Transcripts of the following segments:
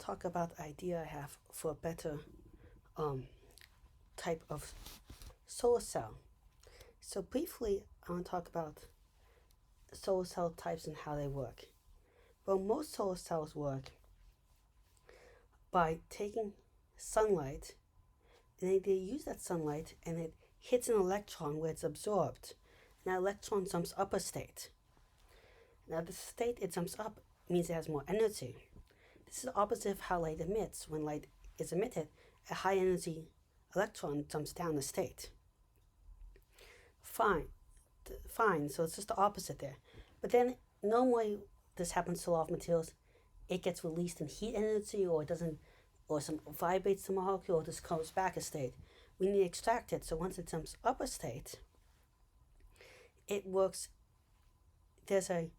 to talk about the idea I have for a better type of solar cell. So briefly, I want to talk about solar cell types and how they work. Well, most solar cells work by taking sunlight, and they use that sunlight and it hits an electron where it's absorbed. And that electron jumps up a state. Now the state it jumps up means it has more energy. This is the opposite of how light emits. When light is emitted, a high energy electron jumps down the state. Fine, so it's just the opposite there. But then normally this happens to a lot of materials. It gets released in heat energy, or it doesn't, or some vibrates the molecule, or just comes back a state. We need to extract it. So once it jumps up a state, it works. There's a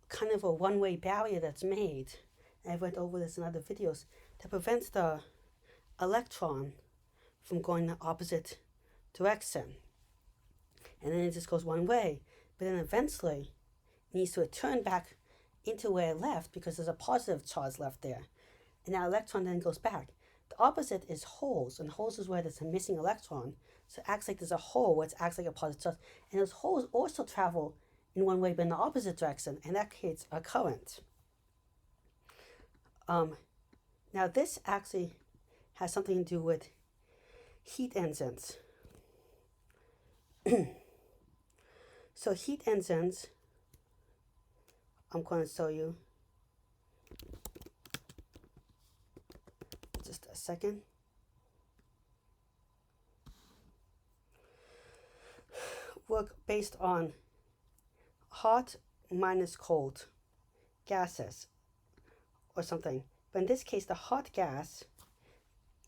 kind of a one-way barrier that's made. And I've went over this in other videos that prevents the electron from going the opposite direction. And then it just goes one way. But then eventually it needs to return back into where it left because there's a positive charge left there. And that electron then goes back. The opposite is holes, and holes is where there's a missing electron. So it acts like there's a hole where it acts like a positive charge. And those holes also travel in one way but in the opposite direction, and that creates a current. Now this actually has something to do with heat engines. So heat engines, I'm going to show you just a second. Work based on hot minus cold gases or something. But in this case, the hot gas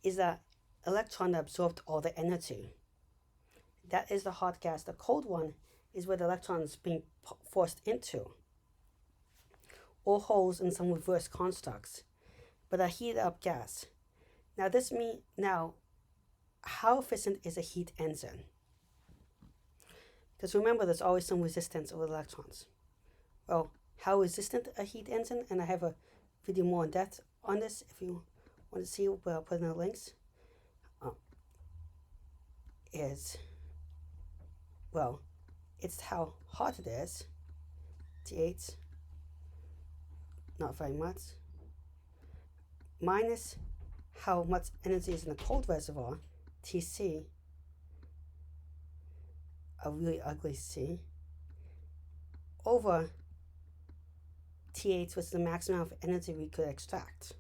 is the electron that absorbed all the energy. That is the hot gas. The cold one is where the electron is being forced into, or holes in some reverse constructs, but a heated up gas. Now, how efficient is a heat engine? Because remember, there's always some resistance over electrons. Well, how resistant a heat engine, and I have a video more in depth on this if you want to see, but I'll put in the links, it's how hot it is, T8, not very much, minus how much energy is in the cold reservoir, Tc, a really ugly C, over T8, which is the maximum of energy we could extract.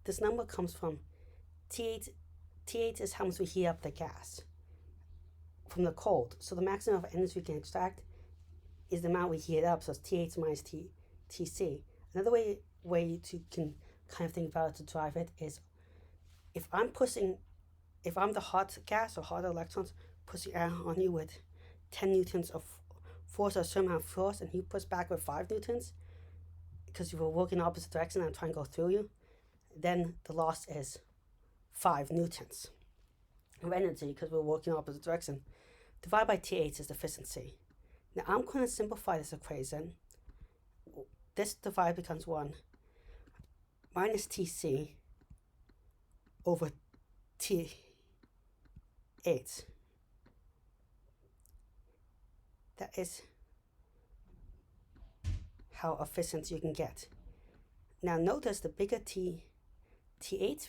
This number comes from T8. T8 is how much we heat up the gas from the cold. So the maximum of energy we can extract is the amount we heat up. So it's T8 minus Tc. Another way to can kind of think about it to drive it is if I'm the hot gas or hot electrons pushing on you with 10 newtons of force or a certain amount of force, and you push back with 5 newtons because you were working in the opposite direction and I'm trying to go through you, then the loss is 5 newtons of energy because we're working in the opposite direction. Divided by T8 is efficiency. Now I'm going to simplify this equation. This divide becomes 1 minus Tc over T8. That is how efficient you can get. Now notice the bigger T8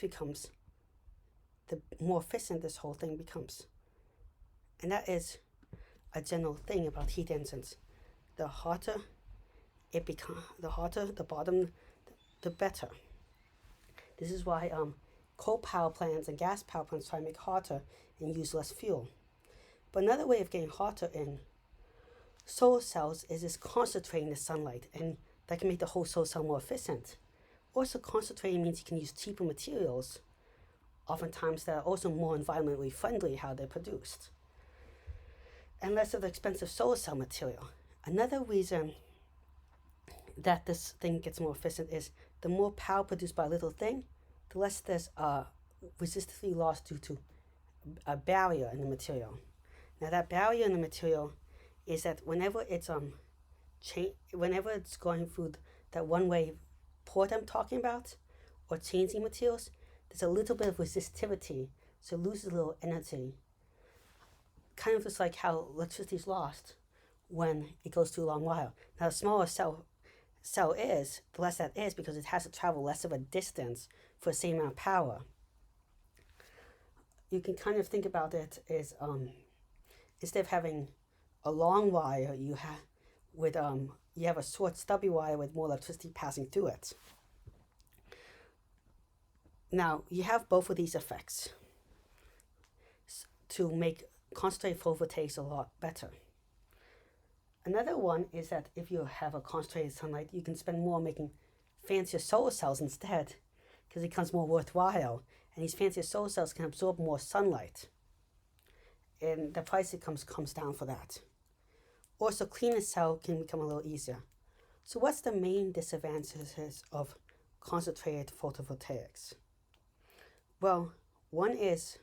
becomes, the more efficient this whole thing becomes. And that is a general thing about heat engines. The hotter the bottom, the better. This is why coal power plants and gas power plants try to make hotter and use less fuel. But another way of getting hotter in solar cells is just concentrating the sunlight, and that can make the whole solar cell more efficient. Also, concentrating means you can use cheaper materials, oftentimes that are also more environmentally friendly how they're produced, and less of the expensive solar cell material. Another reason that this thing gets more efficient is the more power produced by a little thing, the less there's resistivity loss due to a barrier in the material. Now that barrier in the material is that whenever it's going through that one-way port I'm talking about, or changing materials, there's a little bit of resistivity, so it loses a little energy. Kind of just like how electricity is lost when it goes through a long wire. Now, the smaller cell is, the less that is, because it has to travel less of a distance for the same amount of power. You can kind of think about it as instead of having a long wire, you have a short stubby wire with more electricity passing through it. Now, you have both of these effects to make concentrated photovoltaics a lot better. Another one is that if you have a concentrated sunlight, you can spend more making fancier solar cells instead, because it becomes more worthwhile. And these fancier solar cells can absorb more sunlight, and the price comes down for that. Also, cleaner cell can become a little easier. So what's the main disadvantages of concentrated photovoltaics? Well, one is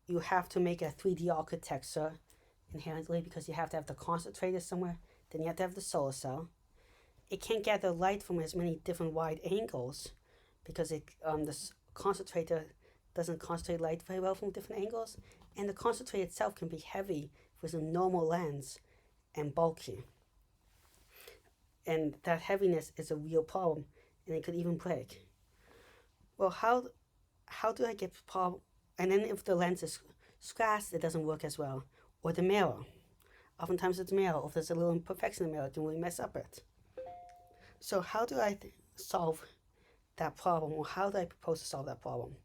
you have to make a 3D architecture inherently, because you have to have the concentrator somewhere, then you have to have the solar cell. It can't gather light from as many different wide angles, because the concentrator doesn't concentrate light very well from different angles, and the concentrator itself can be heavy with a normal lens and bulky. And that heaviness is a real problem, and it could even break. Well, how do I get problem? And then if the lens is scratched, it doesn't work as well. Or the mirror. Oftentimes it's mirror. If there's a little imperfection in the mirror, it can really mess up it. So how do I solve that problem? Or how do I propose to solve that problem?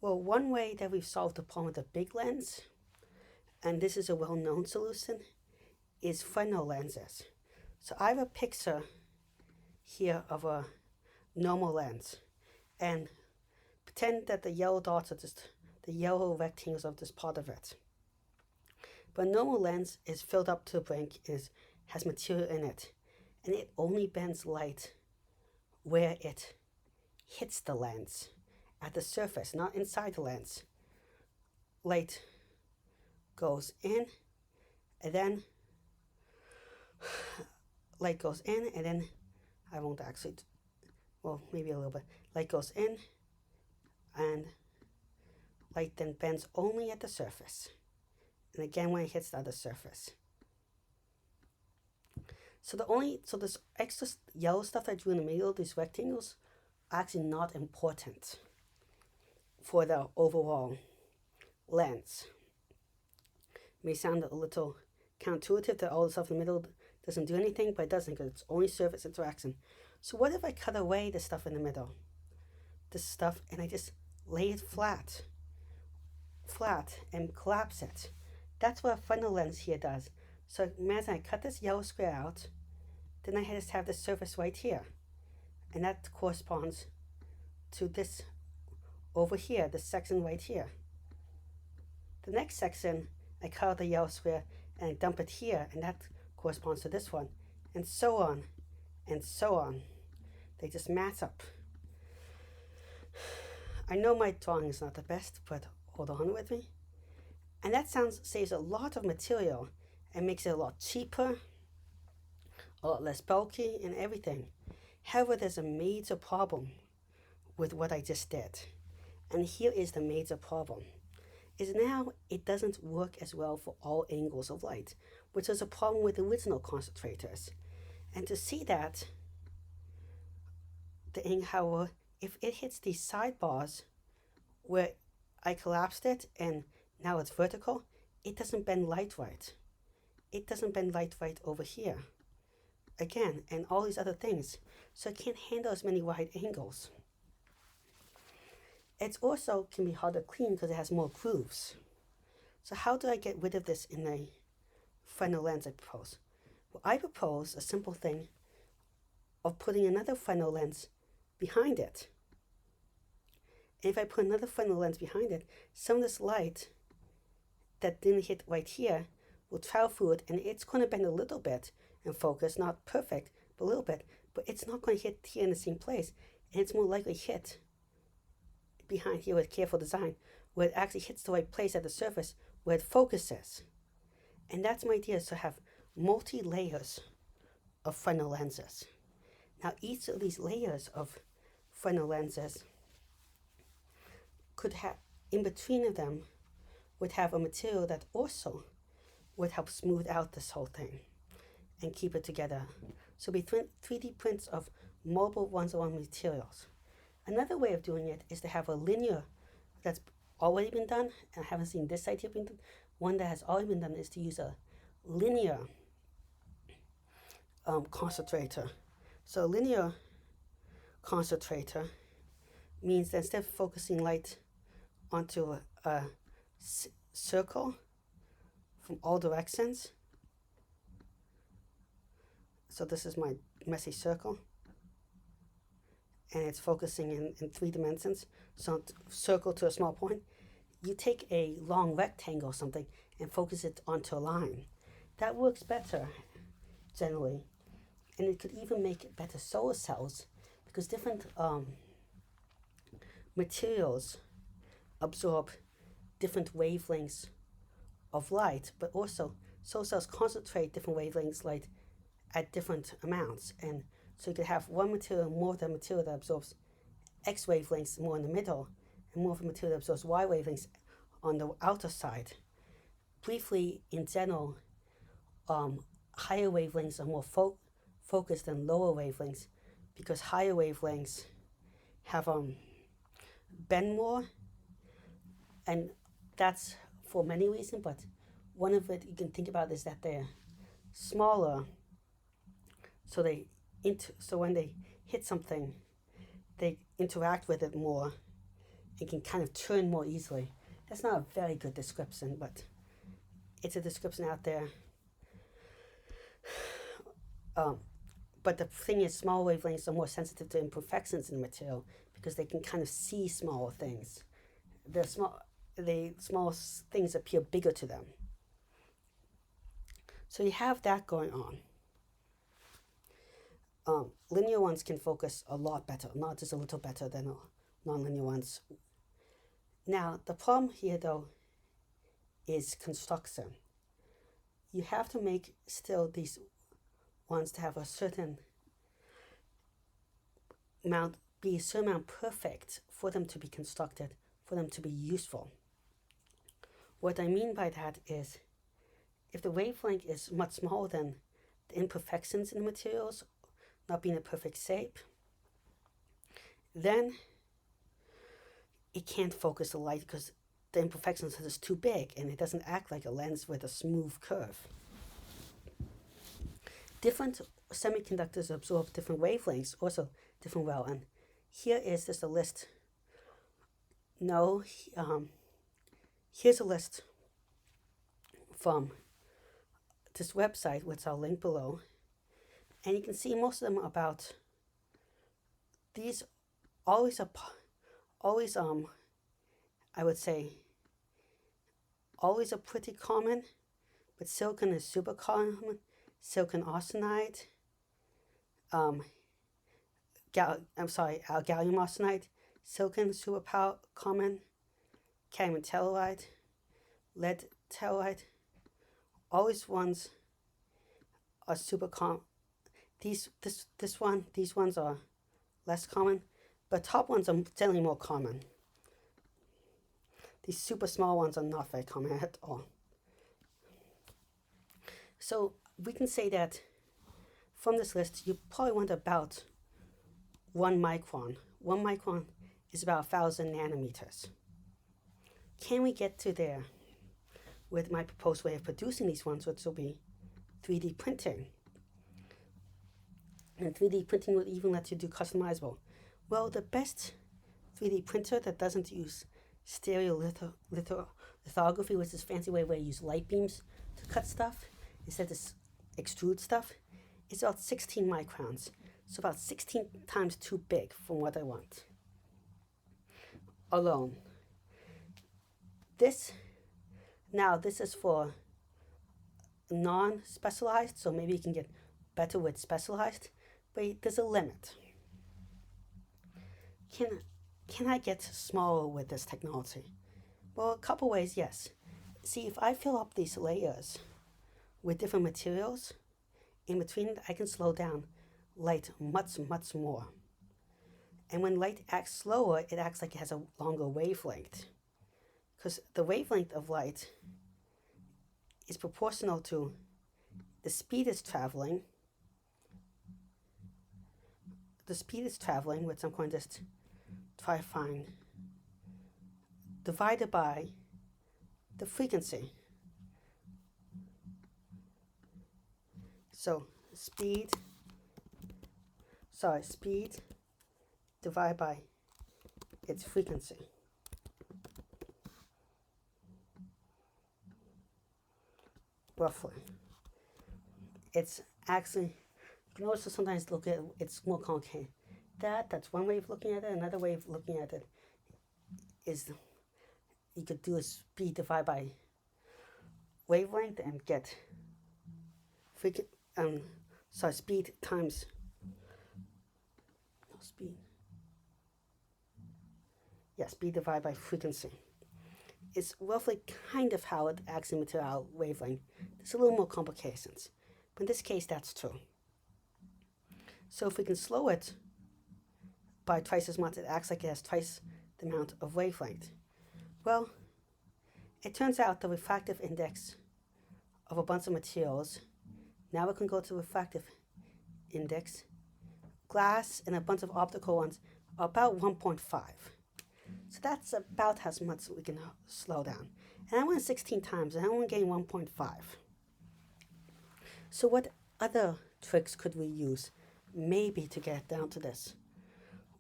Well, one way that we've solved the problem with the big lens, and this is a well-known solution, is Fresnel lenses. So I have a picture here of a normal lens, and pretend that the yellow dots are just the yellow rectangles of this part of it. But a normal lens is filled up to the brink, has material in it, and it only bends light where it hits the lens, at the surface, not inside the lens. Light goes in, and then light goes in, and then I won't actually, well, maybe a little bit. Light goes in, and light then bends only at the surface, and again when it hits the other surface. So this extra yellow stuff I drew in the middle, these rectangles, are actually not important for the overall lens. It may sound a little counterintuitive that all the stuff in the middle doesn't do anything, but it doesn't, because it's only surface interaction. So what if I cut away the stuff in the middle, this stuff, and I just lay it flat, and collapse it? That's what a Fresnel lens here does. So imagine I cut this yellow square out, then I just have this surface right here, and that corresponds to this over here, this section right here. The next section, I cut out the yellow square and I dump it here, and that corresponds to this one, and so on, and so on. They just match up. I know my drawing is not the best, but hold on with me. And that saves a lot of material and makes it a lot cheaper, a lot less bulky, and everything. However, there's a major problem with what I just did. And here is the major problem. Is now it doesn't work as well for all angles of light, which was a problem with the original concentrators. And to see that, however, if it hits these sidebars where I collapsed it and now it's vertical, it doesn't bend light right. It doesn't bend light right over here. Again, and all these other things. So it can't handle as many wide angles. It also can be harder to clean because it has more grooves. So how do I get rid of this in a Fresnel lens I propose? Well, I propose a simple thing of putting another Fresnel lens behind it. And if I put another Fresnel lens behind it, some of this light that didn't hit right here will travel through it, and it's going to bend a little bit and focus, not perfect, but a little bit, but it's not going to hit here in the same place, and it's more likely hit behind here with careful design, where it actually hits the right place at the surface where it focuses. And that's my idea, is to have multi-layers of Fresnel lenses. Now each of these layers of Fresnel lenses could have, in between of them, would have a material that also would help smooth out this whole thing and keep it together. So be 3D prints of multiple one-to-one materials. Another way of doing it is to have a linear that's already been done, and I haven't seen this idea being done. One that has already been done is to use a linear concentrator. So a linear concentrator means that instead of focusing light onto a circle from all directions, so this is my messy circle, and it's focusing in 3 dimensions, so circle to a small point. You take a long rectangle or something and focus it onto a line. That works better, generally. And it could even make better solar cells, because different materials absorb different wavelengths of light, but also solar cells concentrate different wavelengths light at different amounts. And so you could have one material, more of the material that absorbs X wavelengths more in the middle, and more of the material that absorbs Y wavelengths on the outer side. Briefly, in general, higher wavelengths are more focused than lower wavelengths, because higher wavelengths have bend more, and that's for many reasons, but one of it you can think about is that they're smaller, so so when they hit something, they interact with it more and can kind of turn more easily. That's not a very good description, but it's a description out there. But the thing is, small wavelengths are more sensitive to imperfections in the material, because they can kind of see smaller things. The small things appear bigger to them. So you have that going on. Linear ones can focus a lot better, not just a little better than non-linear ones. Now, the problem here, though, is construction. You have to make still these ones to have a certain amount, be a certain amount perfect for them to be constructed, for them to be useful. What I mean by that is, if the wavelength is much smaller than the imperfections in the materials, not being a perfect shape, then it can't focus the light, because the imperfections are just too big, and it doesn't act like a lens with a smooth curve. Different semiconductors absorb different wavelengths, also different well, and here is just a list. Here's a list from this website, which I'll link below, and you can see most of them about these. Always I would say always are pretty common, but silicon is super common. Silicon arsenide, gallium arsenide, silicon super common, cadmium telluride, lead telluride. Always ones are super common. These ones are less common, but top ones are generally more common. These super small ones are not very common at all. So we can say that from this list, you probably want about 1 micron. 1 micron is about 1,000 nanometers. Can we get to there with my proposed way of producing these ones, which will be 3D printing? And 3D printing will even let you do customizable. Well, the best 3D printer that doesn't use stereolithography, which is a fancy way where you use light beams to cut stuff instead of extrude stuff, is about 16 microns. So about 16 times too big from what I want. Alone. This is for non-specialized, so maybe you can get better with specialized, but there's a limit. can I get smaller with this technology? Well, a couple ways, yes. See, if I fill up these layers with different materials, in between I can slow down light much, much more. And when light acts slower, it acts like it has a longer wavelength. Because the wavelength of light is proportional to the speed it's traveling. The speed it's traveling, which I'm going to just try to find, divided by the frequency. So speed divided by its frequency. Roughly. It's actually, you can also sometimes look at it's more complicated. That's one way of looking at it. Another way of looking at it is you could do a speed divided by wavelength and get speed times speed divided by frequency. It's roughly kind of how it acts in material wavelength. There's a little more complications, but in this case that's true. So if we can slow it by twice as much, it acts like it has twice the amount of wavelength. Well, it turns out the refractive index of a bunch of materials, now we can go to refractive index, glass and a bunch of optical ones are about 1.5. So that's about as much we can slow down. And I went 16 times and I only gained 1.5. So what other tricks could we use maybe to get down to this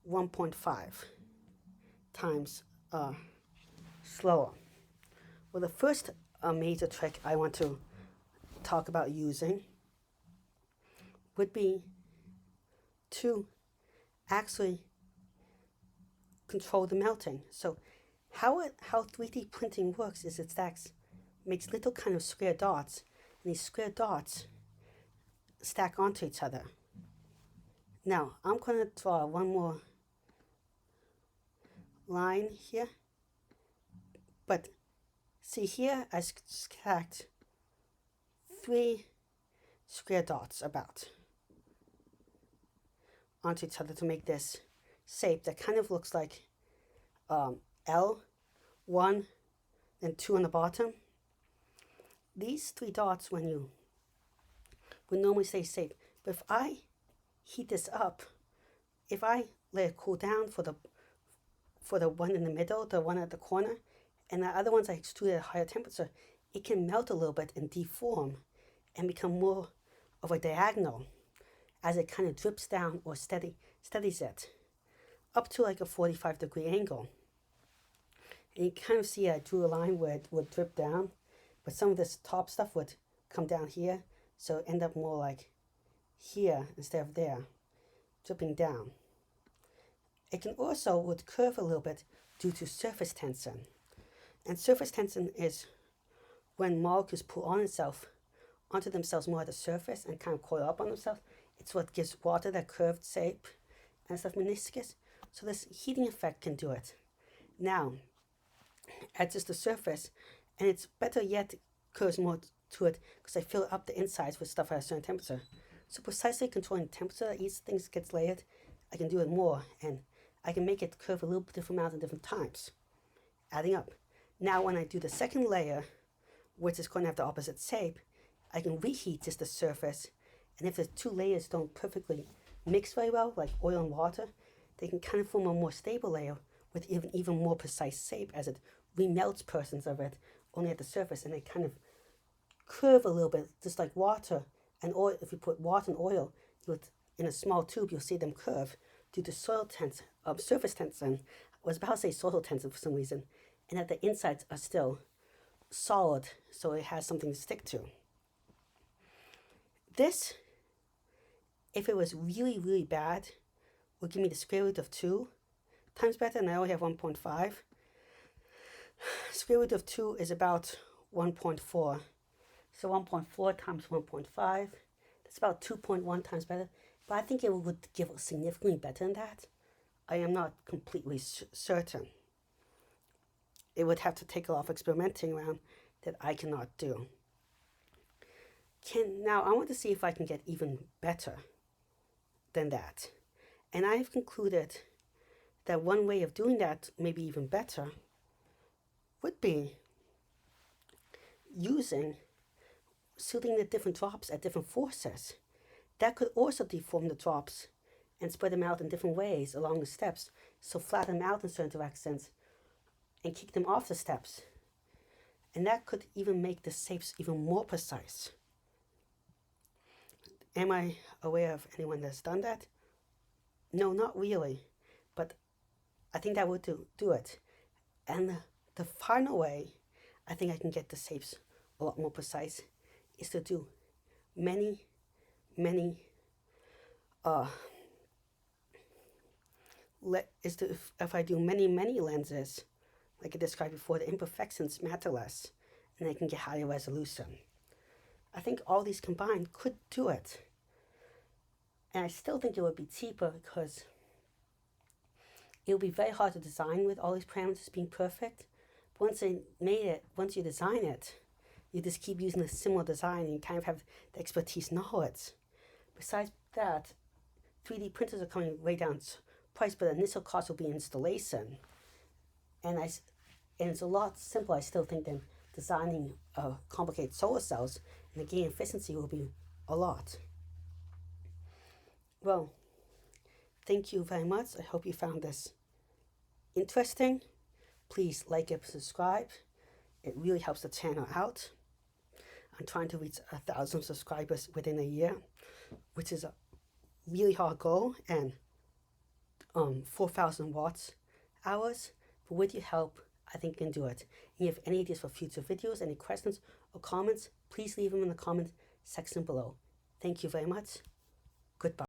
1.5 times slower? Well, the first major trick I want to talk about using would be to actually control the melting. So how 3D printing works is it makes little kind of square dots, and these square dots stack onto each other. Now I'm going to draw one more line here, but see here I stacked 3 square dots about onto each other to make this shape that kind of looks like L, 1 and 2 on the bottom. These 3 dots would normally say shape, but if I heat this up, if I let it cool down for the one in the middle, the one at the corner, and the other ones I extrude at a higher temperature, it can melt a little bit and deform and become more of a diagonal as it kind of drips down or steadies it up to like a 45-degree angle. And you kind of see I drew a line where it would drip down, but some of this top stuff would come down here, so it end up more like here instead of there, dripping down. It can also would curve a little bit due to surface tension. And surface tension is when molecules pull onto themselves more at the surface and kind of coil up on themselves. It's what gives water that curved shape and stuff, meniscus. So this heating effect can do it. Now, at just the surface, and it's better yet, curves more to it because I fill up the insides with stuff at a certain temperature. So precisely controlling the temperature that each thing gets layered, I can do it more, and I can make it curve a little bit different amount at different times, adding up. Now when I do the second layer, which is going to have the opposite shape, I can reheat just the surface, and if the 2 layers don't perfectly mix very well, like oil and water, they can kind of form a more stable layer with even more precise shape as it remelts portions of it only at the surface, and they kind of curve a little bit, just like water and oil. If you put water and oil in a small tube, you'll see them curve due to surface tension. I was about to say soil tension for some reason, and that the insides are still solid, so it has something to stick to. This, if it was really, really bad, would give me the square root of 2 times better, and I only have 1.5. Square root of 2 is about 1.4. So 1.4 times 1.5, that's about 2.1 times better. But I think it would give significantly better than that. I am not completely certain. It would have to take a lot of experimenting around that I cannot do. Now I want to see if I can get even better than that. And I've concluded that one way of doing that, maybe even better, would be shooting the different drops at different forces. That could also deform the drops and spread them out in different ways along the steps, so flatten them out in certain directions and kick them off the steps. And that could even make the shapes even more precise. Am I aware of anyone that's done that? No, not really, but I think that would do it. And the final way I think I can get the shapes a lot more precise is to do many if I do many lenses, like I described before, the imperfections matter less, and I can get higher resolution. I think all these combined could do it. And I still think it would be cheaper because it would be very hard to design with all these parameters being perfect. But once you design it, you just keep using a similar design and you kind of have the expertise knowledge. Besides that, 3D printers are coming way down in price, but the initial cost will be installation. And it's a lot simpler, I still think, than designing complicated solar cells, and the gain efficiency will be a lot. Well, thank you very much. I hope you found this interesting. Please like and subscribe. It really helps the channel out. I'm trying to reach 1,000 subscribers within a year, which is a really hard goal, and 4,000 watts hours. But with your help, I think you can do it. And if you have any ideas for future videos, any questions or comments, please leave them in the comment section below. Thank you very much. Goodbye.